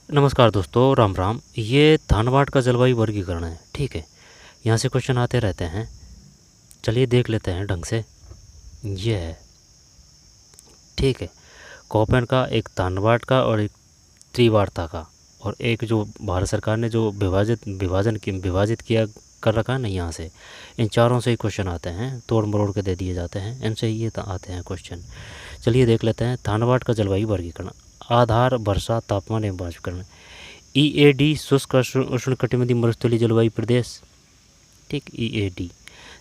नमस्कार दोस्तों, राम राम। ये धानवाड़ का जलवायु वर्गीकरण है, ठीक है। यहाँ से क्वेश्चन आते रहते हैं। चलिए देख लेते हैं ढंग से। ये है, ठीक है। कॉपेन का, एक धानवाड़ का और एक त्रिवार्ता का, और एक जो भारत सरकार ने जो विभाजित किया कर रखा है ना, यहाँ से इन चारों से ही क्वेश्चन आते हैं, तोड़ मरोड़ के दे दिए जाते हैं, इनसे ही ये आते हैं क्वेश्चन। चलिए देख लेते हैं। धानवाड़ का जलवायु वर्गीकरण: आधार, वर्षा, तापमान एवं वाष्पीकरण। EAD शुष्क उष्णकटिबंधीय मरुस्थलीय जलवायु प्रदेश, ठीक। EAD,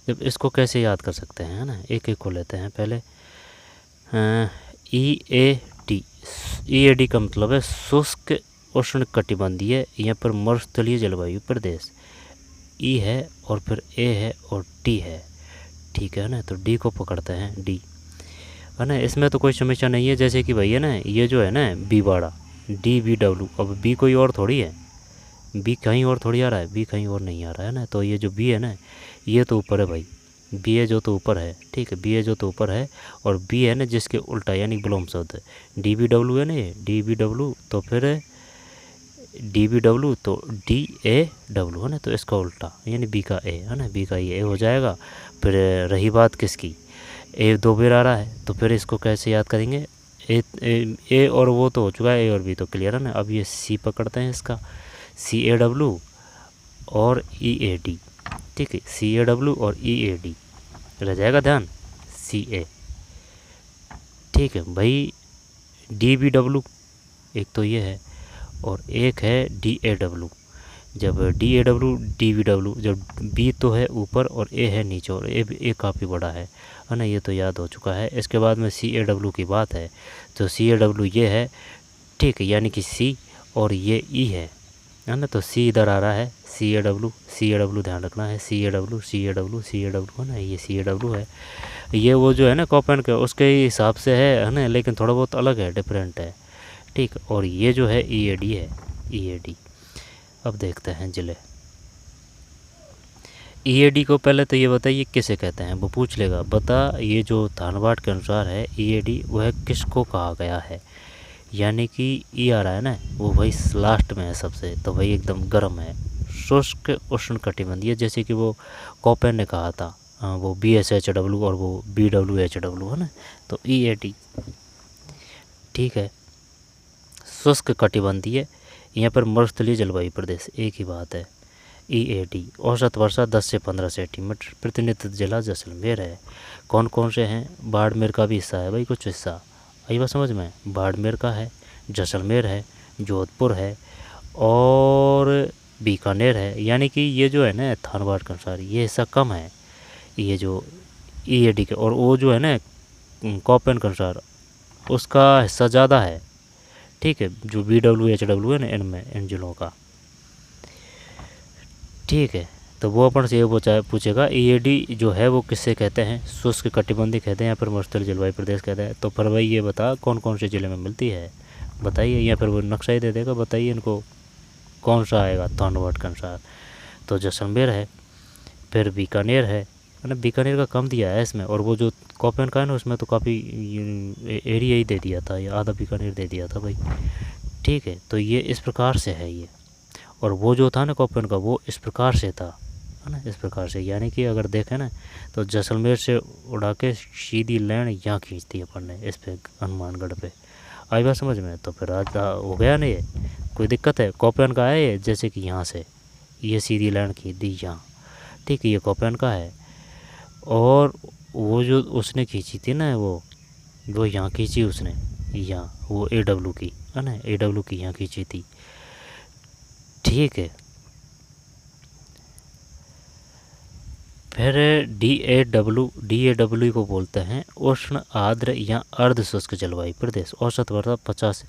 जब इसको कैसे याद कर सकते हैं, है ना, एक एक को लेते हैं पहले। EAD का मतलब है शुष्क उष्णकटिबंधीय या पर मरुस्थलीय जलवायु प्रदेश। E है और फिर A है और D है, ठीक है ना। तो D को पकड़ते हैं, D, है ना। इसमें तो कोई समस्या नहीं है, जैसे कि भैया ना, ये जो है ना बीबाड़ा, DBW, अब B कोई और थोड़ी है, B कहीं और थोड़ी आ रहा है, B कहीं और नहीं आ रहा है ना। तो ये जो B है ना, ये तो ऊपर है भाई, B है जो तो ऊपर है, ठीक है, B है जो तो ऊपर है। और B है ना जिसके उल्टा, यानी विलोम शब्द, DBW है ना, ये DBW, तो फिर DBW तो DAW है ना, तो इसका उल्टा यानी B का A है ना, B का ये A हो जाएगा। फिर रही बात किसकी, A दो बार आ रहा है, तो फिर इसको कैसे याद करेंगे। ए और वो तो हो चुका है, A और B तो क्लियर है ना। अब ये C पकड़ते हैं, इसका CAW और EAD, ठीक है, CAW और EAD रह जाएगा ध्यान, CA, ठीक है भाई। DBW एक तो ये है, और एक है DAW। जब DAW DBW, जब B तो है ऊपर और A है नीचे, और A काफ़ी बड़ा है ना, ये तो याद हो चुका है। इसके बाद में CAW की बात है, तो CAW ये है, ठीक है, यानी कि C, और ये E है ना। तो C इधर आ रहा है, CAW ध्यान रखना है, CAW है ना, ये CAW है। ये वो जो है ना कॉपेन का, उसके हिसाब से है ना, लेकिन थोड़ा बहुत अलग है, डिफरेंट है, ठीक। और ये जो है EAD है, EAD। अब देखते हैं जिले। EAD को पहले तो ये बताइए किसे कहते हैं, वो पूछ लेगा, बता ये जो धानवाड़ के अनुसार है EAD, वह किसको कहा गया है। यानी कि E आ रहा है ना, वो भाई लास्ट में है सबसे, तो भाई एकदम गर्म है, शुष्क उष्णकटिबंधीय, जैसे कि वो कॉपेन ने कहा था, वो BSHW और वो BWHW है ना। तो EAD, ठीक है, शुष्क कटिबंधीय यहाँ पर मरुस्थलीय जलवायु प्रदेश, एक ही बात है। EAD, औसत वर्षा 10 से 15 सेंटीमीटर, प्रतिनिधित्व जिला जैसलमेर है। कौन कौन से हैं, बाड़मेर का भी हिस्सा है भाई, कुछ हिस्सा आई बात समझ में, बाड़मेर का है, जैसलमेर है, जोधपुर है, और बीकानेर है। यानी कि ये जो है ना धानवाड़ के अनुसार ये हिस्सा कम है, ये जो EAD के, और वो जो है ना कॉपेन के अनुसार उसका हिस्सा ज़्यादा है, ठीक है, जो BWHW है ना, इनमें इन जिलों का, ठीक है। तो वो अपन से ये पूछेगा EAD जो है वो किससे कहते हैं, शुष्क कटिबंधीय कहते हैं या फिर मरुस्थलीय जलवायु प्रदेश कहते हैं। तो फिर भाई ये बता कौन कौन से ज़िले में मिलती है, बताइए, या फिर वो नक्शा ही दे देगा, बताइए इनको कौन सा आएगा धानवाड़ के अनुसार। तो जैसलमेर है, फिर बीकानेर है ना, बीकानेर का कम दिया है इसमें, और वो जो कॉपेन का है ना उसमें तो काफ़ी एरिया ही दे दिया था, ये आधा बीकानेर दे दिया था भाई, ठीक है। तो ये इस प्रकार से है ये, और वो जो था ना कॉपेन का, वो इस प्रकार से था, है ना, इस प्रकार से। यानी कि अगर देखें ना तो जैसलमेर से उड़ा के सीधी लाइन यहाँ खींच दी अपन ने इस पे, हनुमानगढ़ पे। आई बात समझ में, तो फिर आज हो गया ना, ये कोई दिक्कत है। कॉपेन का है ये, जैसे कि यहाँ से ये सीधी लाइन खींच दी यहाँ, ठीक है, ये कॉपेन का है। और वो जो उसने खींची थी ना, वो यहाँ खींची उसने, यहाँ वो AW की है ना, AW की यहाँ खींची थी, ठीक है। फिर DAW को बोलते हैं उष्ण आर्द्र या अर्ध शुष्क जलवायु प्रदेश। औसत वर्षा 50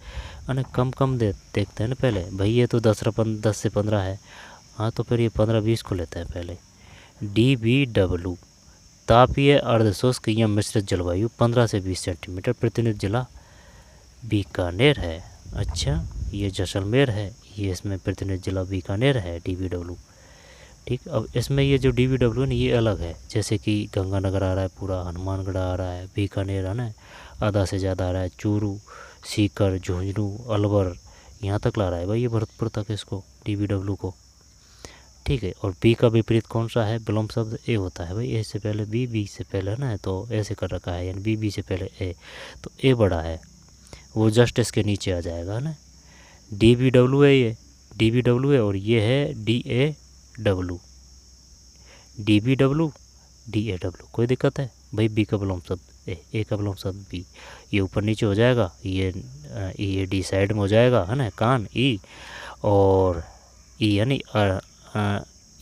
यानी कम देखते हैं ना पहले भाई, ये तो 10 से 15 है, हाँ, तो फिर ये 15-20 को लेते हैं पहले। DBW तापीय अर्ध शुष्क या मिश्रित जलवायु 15 से 20 सेंटीमीटर, प्रतिनिधित्व जिला बीकानेर है। अच्छा, ये जैसलमेर है, ये इसमें प्रतिनिधित्व जिला बीकानेर है DBW, ठीक। अब इसमें ये जो DBW है ना ये अलग है, जैसे कि गंगानगर आ रहा है पूरा, हनुमानगढ़ आ रहा है, बीकानेर है ना आधा से ज़्यादा आ रहा है, चूरू, सीकर, झुंझुनू, अलवर, यहाँ तक ला रहा है भाई ये भरतपुर तक इसको, DBW को, ठीक है। और बी का विपरीत कौन सा है, विलोम शब्द ए होता है भाई, ए से पहले बी, बी से पहले है ना, तो ऐसे कर रखा है, यानी बी से पहले ए, तो ए बड़ा है, वो जस्ट इसके नीचे आ जाएगा ना। DBW है ये, DBW है, और ये है DAW, DBW DAW, कोई दिक्कत है भाई। बी का विलोम शब्द ए का विलोम शब्द बी, ये ऊपर नीचे हो जाएगा, ये डी साइड में हो जाएगा है ना, कान ई, और ई यानी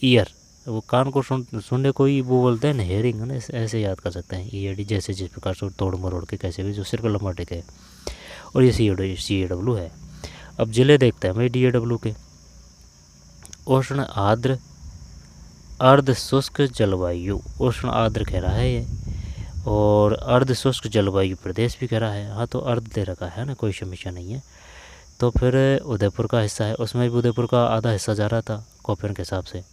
ईयर, वो कान को सुनने को ही वो बोलते हैं ना, हेयरिंग है ना, ऐसे याद कर सकते हैं। ईयर जैसे जिस प्रकार से तोड़ मरोड़ के कैसे भी जो सिर पर लंबा टेके, और ये CAW है। अब जिले देखते हैं भाई DAW के। उष्ण आर्द्र अर्ध शुष्क जलवायु, उष्ण आर्द्र कह रहा है ये, और अर्ध शुष्क जलवायु प्रदेश भी कह रहा है। हाँ तो अर्ध दे रखा है ना, कोई समस्या नहीं है। तो फिर उदयपुर का हिस्सा है, उसमें भी उदयपुर का आधा हिस्सा जा रहा था कॉपियन के हिसाब से,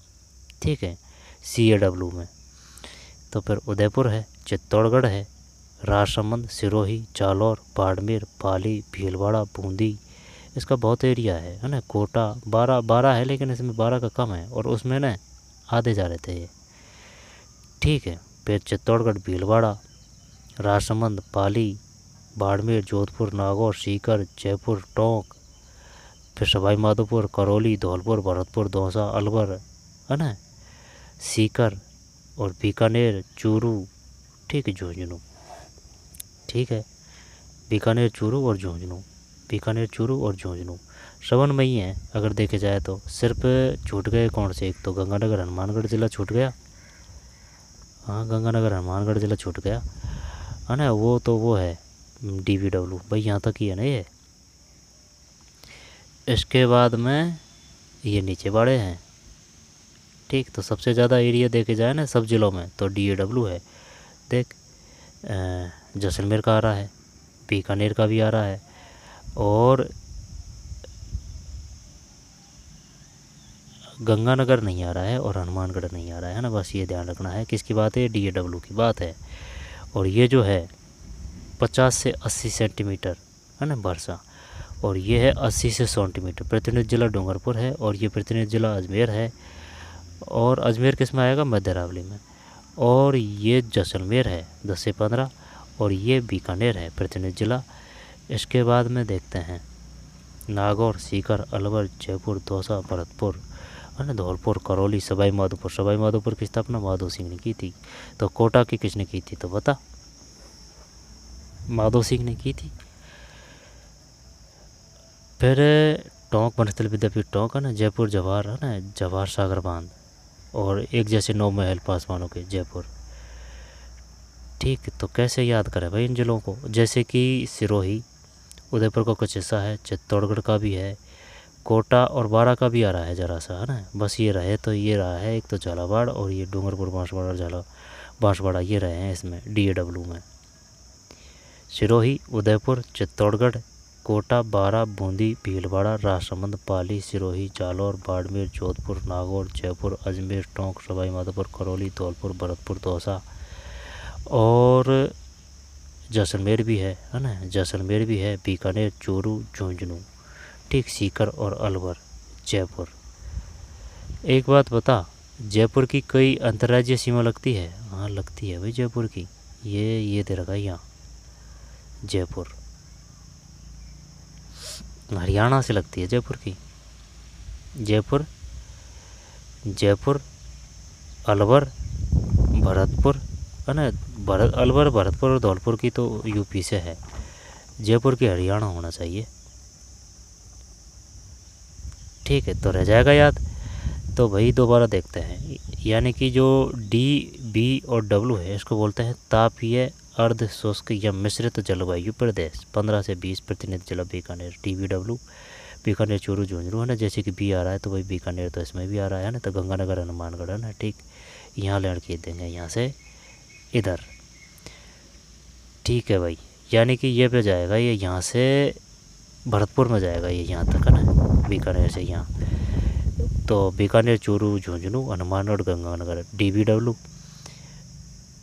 ठीक है, CAW में। तो फिर उदयपुर है, चित्तौड़गढ़ है, राजसमंद, सिरोही, जालौर, बाड़मेर, पाली, भीलवाड़ा, बूंदी, इसका बहुत एरिया है ना। कोटा 12 है, लेकिन इसमें 12 का कम है, और उसमें ना आधे जा रहे थे ये, ठीक है। फिर चित्तौड़गढ़, भीलवाड़ा, राजसमंद, पाली, बाड़मेर, जोधपुर, नागौर, सीकर, जयपुर, टोंक, फिर सवाई माधोपुर, करौली, धौलपुर, भरतपुर, दौसा, अलवर है ना, सीकर, और बीकानेर, चूरू, ठीक है, झुंझुनू, ठीक है, बीकानेर, चूरू और झुंझुनू, बीकानेर, चूरू और झुंझुनू श्रवण में ही है अगर देखे जाए तो। सिर्फ छूट गए कौन से, एक तो गंगानगर हनुमानगढ़ ज़िला छूट गया, हाँ गंगानगर हनुमानगढ़ ज़िला छूट गया है ना, वो तो वो है DBW भाई, यहाँ तक ही है ना ये। इसके बाद में ये नीचे बाड़े हैं, ठीक। तो सबसे ज़्यादा एरिया देखे जाए ना सब ज़िलों में तो DAW है। देख जैसलमेर का आ रहा है, बीकानेर का भी आ रहा है, और गंगानगर नहीं आ रहा है, और हनुमानगढ़ नहीं आ रहा है ना, बस ये ध्यान रखना है। किसकी बात है, DAW की बात है। और ये जो है 50 से 80 सेंटीमीटर है ना वर्षा, और ये है 80 से 100 सेंटीमीटर। प्रतिनिधि जिला डूंगरपुर है, और ये प्रतिनिधि जिला अजमेर है, और अजमेर किस में आएगा, मध्य अरावली में। और ये जैसलमेर है 10 से 15, और ये बीकानेर है प्रतिनिधि जिला। इसके बाद में देखते हैं नागौर, सीकर, अलवर, जयपुर, दौसा, भरतपुर है ना, धौलपुर, करौली, सवाई माधोपुर। सवाई माधोपुर की स्थापना माधो सिंह ने की थी। तो कोटा की किसने की थी, तो बता, माधो सिंह ने की थी। फिर टोंक वनस्थल विद्यापीठ टोंक है ना, जयपुर जवाहर है ना, जवाहर सागर बांध, और एक जैसे 9 महल पासवानों के जयपुर, ठीक। तो कैसे याद करें भाई इन जिलों को, जैसे कि सिरोही उदयपुर का कुछ हिस्सा है, चित्तौड़गढ़ का भी है, कोटा और 12 का भी आ रहा है ज़रा सा है ना। बस ये रहे तो ये रहा है एक तो झालावाड़, और ये डूंगरपुर, बांसवाड़ा, बांसवाड़ा ये रहे हैं इसमें DAW में। सिरोही, उदयपुर, चित्तौड़गढ़, कोटा, 12, बूंदी, भीलवाड़ा, राजसमंद, पाली, सिरोही, जालौर, बाड़मेर, जोधपुर, नागौर, जयपुर, अजमेर, टोंक, सवाई माधोपुर, करौली, धौलपुर, भरतपुर, दौसा, और जैसलमेर भी है ना, जैसलमेर भी है, बीकानेर, चूरू, झुंझुनू, ठीक, सीकर और अलवर, जयपुर। एक बात बता, जयपुर की कोई अंतर्राज्यीय सीमा लगती है, हाँ लगती है भाई जयपुर की, ये दे रखा है यहाँ, जयपुर हरियाणा से लगती है जयपुर की। जयपुर, अलवर, भरतपुर है ना, अलवर, भरतपुर और धौलपुर की तो UP से है, जयपुर की हरियाणा होना चाहिए, ठीक है। तो रह जाएगा याद। तो भाई दोबारा देखते हैं, यानी कि जो D, B और W है इसको बोलते हैं तापीय अर्ध शुष्क या मिश्रित जलवायु प्रदेश। 15 से 20 प्रतिनिधि जिला बीकानेर, DBW, बीकानेर, चूरू, झुंझुनू है ना। जैसे कि B आ रहा है तो भाई बीकानेर तो इसमें भी आ रहा है ना, तो गंगानगर, हनुमानगढ़ है ना, ठीक। यहाँ लैंड खींच देंगे यहाँ से इधर, ठीक है भाई। यानी कि ये पे जाएगा, ये यहाँ से भरतपुर में जाएगा, ये यहाँ तक है ना, बीकानेर से यहाँ। तो बीकानेर, चूरू, झुंझुनू, हनुमानगढ़, गंगानगर, DBW।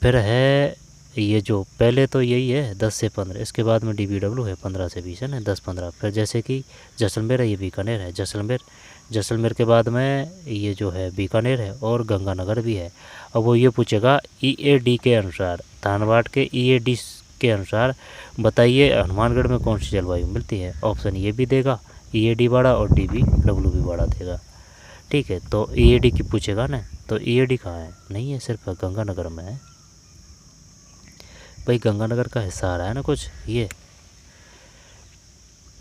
फिर है ये जो पहले तो यही है 10 से 15, इसके बाद में DBW है 15 से 20 है ना, 10-15। फिर जैसे कि जैसलमेर है, ये बीकानेर है, जैसलमेर के बाद में ये जो है बीकानेर है और गंगानगर भी है। अब वो ये पूछेगा EAD के अनुसार, धानवाड़ के EAD के अनुसार बताइए हनुमानगढ़ में कौन सी जलवायु मिलती है। ऑप्शन ये भी देगा, EAD बाड़ा और DBW भी बाड़ा देगा। ठीक है, तो EAD की पूछेगा ना, तो EAD कहाँ है, नहीं है, सिर्फ गंगानगर में है भाई, गंगानगर का हिस्सा आ रहा है ना कुछ ये।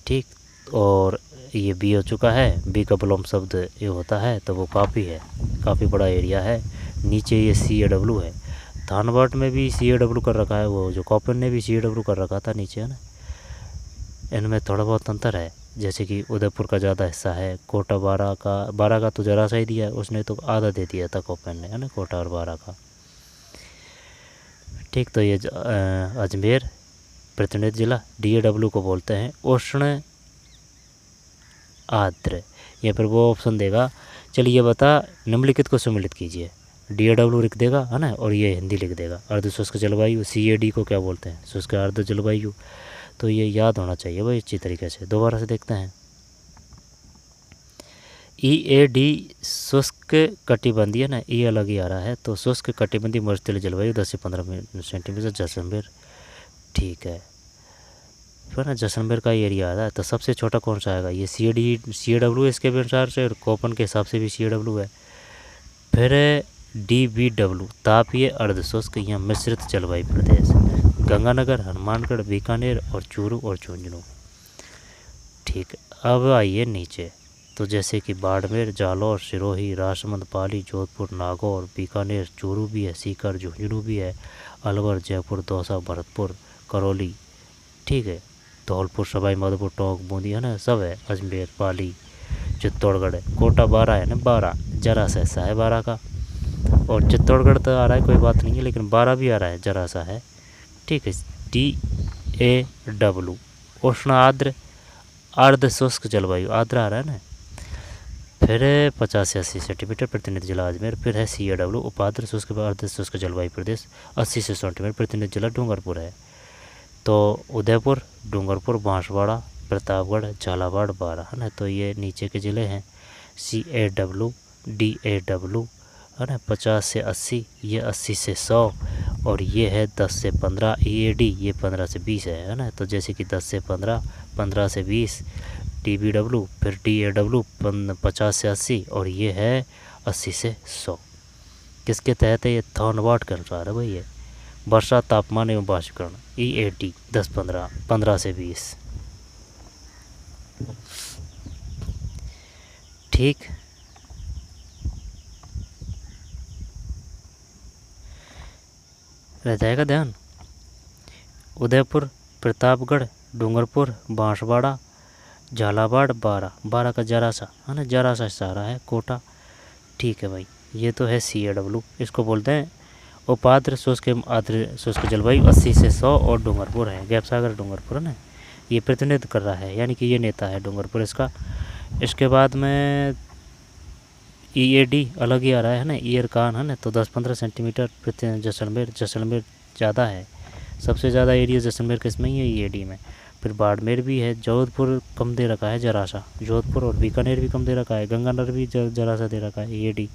ठीक, और ये बी हो चुका है, बी का विलोम शब्द ये होता है तो वो काफ़ी है, काफ़ी बड़ा एरिया है। नीचे ये CAW है, धानवाड़ में भी CAW कर रखा है, वो जो कॉपन ने भी CAW कर रखा था नीचे है ना। इनमें थोड़ा बहुत अंतर है, जैसे कि उदयपुर का ज़्यादा हिस्सा है, कोटा बारह का तो जरा सा ही दिया है उसने, तो आधा दे दिया था कॉपन ने है ना, कोटा और बारह का। ठीक, तो ये अजमेर प्रतिनिधि जिला DAW को बोलते हैं उष्ण आर्द्र। या फिर वो ऑप्शन देगा, चलिए ये बता निम्नलिखित को सम्मिलित कीजिए, DAW लिख देगा है ना, और ये हिंदी लिख देगा। अर्ध शुष्क जलवायु CAD को क्या बोलते हैं, शुष्क आर्द्र जलवायु। तो ये याद होना चाहिए भाई अच्छी तरीके से। दोबारा से देखते हैं, EAD शुष्क कटिबंधीय ना, ये अलग ही आ रहा है, तो शुष्क कटिबंधीय मरुस्थलीय जलवायु 10 से 15 सेंटीमीटर जैसलमेर। ठीक है, फिर ना जैसलमेर का एरिया आ रहा है, तो सबसे छोटा कौन सा आएगा, ये CAW इसके भी अनुसार से, और कोपन के हिसाब से भी CAW है। फिर DBW तापीय अर्धशुष्क या मिश्रित जलवायु प्रदेश, गंगानगर, हनुमानगढ़, बीकानेर और चूरू और झुंझुनू। ठीक, अब आइए नीचे, तो जैसे कि बाड़मेर, जालौर, सिरोही, राजसमंद, पाली, जोधपुर, नागौर, बीकानेर, चूरू भी है, सीकर, झुंझुनू भी है, अलवर, जयपुर, दौसा, भरतपुर, करौली। ठीक है, धौलपुर, सवाई माधोपुर, टोंक, बूंदी है ना, सब है, अजमेर, पाली, चित्तौड़गढ़ है, कोटा 12 है ना, 12 जरा सा हिस्सा है 12 का, और चित्तौड़गढ़ तो आ रहा है कोई बात नहीं है, लेकिन 12 भी आ रहा है, जरा सा है। ठीक है, DAW उष्ण आर्द्र अर्ध शुष्क जलवायु, आर्द्र आ रहा है ना। फिर 50 से 80 सेंटीमीटर प्रतिनिधि जिला अजमेर। फिर है CAW उपाद्र शुष्क अर्ध शुष्क जलवायु प्रदेश, 80 से 100 सेंटीमीटर प्रतिनिधि जिला डूंगरपुर है। तो उदयपुर, डूंगरपुर, बांसवाड़ा, प्रतापगढ़, झालावाड़, बारा है ना, तो ये नीचे के ज़िले हैं। CAW DAW है ना, 50 से 80, ये 80 से 100, और ये है 10 से 15। EAD ये 15 से 20 है ना, तो जैसे कि 10 से 15, 15 से 20, DBW फिर DAW 50 से 80, और ये है 80 से 100। किसके तहत है, ये धानवाड़ के अनुसार है भाई। ये वर्षा, तापमान एवं वाष्पीकरण EAD 10-15, 15 से 20। ठीक, रह जाएगा ध्यान। उदयपुर, प्रतापगढ़, डूंगरपुर, बांसवाड़ा, झालावाड़, बारा का जरा सा है ना, जरा सा हिस्सा आ रहा है, कोटा। ठीक है भाई, ये तो है CAW, इसको बोलते हैं उपाद्र शुष्क आर्द्र शुष्क जलवायु 80 से 100, और डूंगरपुर है, गैप सागर डूंगरपुर है ना, ये प्रतिनिधित्व कर रहा है, यानी कि ये नेता है डूंगरपुर इसका। इसके बाद में EAD अलग ही आ रहा है ना, ईयर कान है ना, तो 10-15 सेंटीमीटर प्रति जैसलमेर ज़्यादा है, सबसे ज़्यादा एरिया जैसलमेर के इसमें ही है EAD में। फिर बाड़मेर भी है, जोधपुर कम दे रखा है जरा सा, जोधपुर और बीकानेर भी कम दे रखा है, गंगानगर भी जरा सा दे रखा है EAD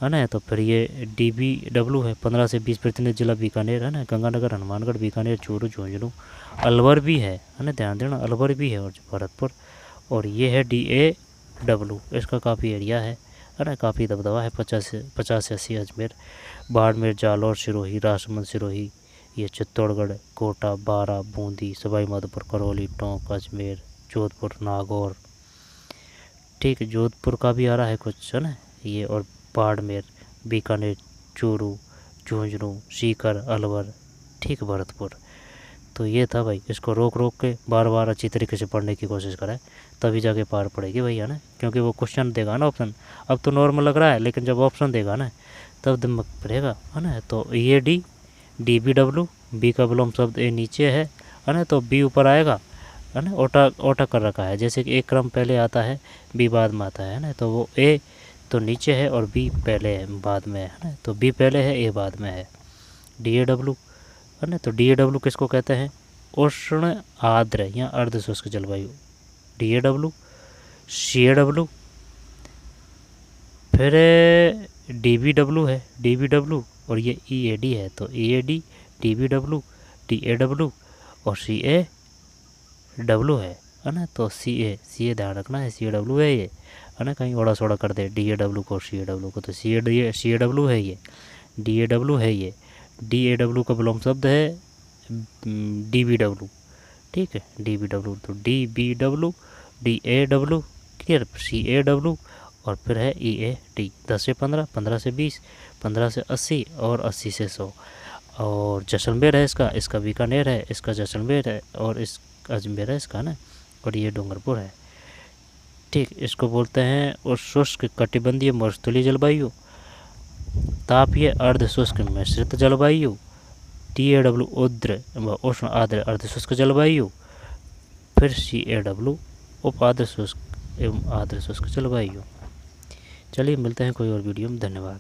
है ना। तो फिर ये DBW है, 15 से 20 प्रतिनिधि जिला बीकानेर है ना, गंगानगर, हनुमानगढ़, बीकानेर, चूरू, झुंझुनू, अलवर भी है ना, ध्यान देना, अलवर भी है, और भरतपुर। और ये है DAW, इसका काफ़ी एरिया है ना, काफ़ी दबदबा है, 50 से 80 अजमेर, बाड़मेर, जालौर, सिरोही, राजसमंद, सिरोही, ये चित्तौड़गढ़, कोटा, बारा, बूंदी, सवाई माधोपुर, करौली, टोंक, अजमेर, जोधपुर, नागौर। ठीक, जोधपुर का भी आ रहा है कुछ है ना ये, और बाड़मेर, बीकानेर, चूरू, झुंझुनू, सीकर, अलवर। ठीक, भरतपुर। तो ये था भाई, इसको रोक के बार बार अच्छी तरीके से पढ़ने की कोशिश करें, तभी जाके पार पड़ेगी भाई है ना, क्योंकि वो क्वेश्चन देगा ना ऑप्शन। अब तो नॉर्मल लग रहा है, लेकिन जब ऑप्शन देगा ना तब दिमाग पड़ेगा है ना। तो EAD DBW, बी का विलोम शब्द ए नीचे है ना, तो बी ऊपर आएगा है ना, ओटा कर रखा है, जैसे कि एक क्रम पहले आता है, बी बाद में आता है ना, तो वो ए तो नीचे है और बी पहले है बाद में है ना, तो बी पहले है, ए बाद में है। DAW है ना। तो DAW किसको कहते हैं? उष्ण आर्द्र या अर्ध शुष्क जलवायु, DAW। CAW, फिर DBW है, DBW, और ये EAD है। तो EAD, DBW, DAW और CAW है ना। तो CA ध्यान रखना है, CAW है ये, है ना, कहीं ओड़ा सोड़ा कर दे DAW को CAW को। तो CAW है ये, DAW है ये। DAW का विलोम शब्द है DBW, ठीक है, DBW। तो DBW, DAW, क्लियर, CAW, और फिर है EAD। 10 से 15, 15 से 20, 15 से 80 और 80 से 100। और जैसलमेर है इसका बीकानेर है, इसका जैसलमेर है, और इस अजमेर है इसका ना, और ये डूंगरपुर है, ठीक। इसको बोलते हैं और शुष्क कटिबंधीय मरुस्थलीय जलवायु, तापीय अर्ध शुष्क मिश्रित जलवायु, DAW उद्र व उष्ण आर्द्र अर्ध शुष्क जलवायु, फिर CAW उप आर्द्र शुष्क एवं आर्द्र शुष्क जलवायु। चलिए मिलते हैं कोई और वीडियो में, धन्यवाद।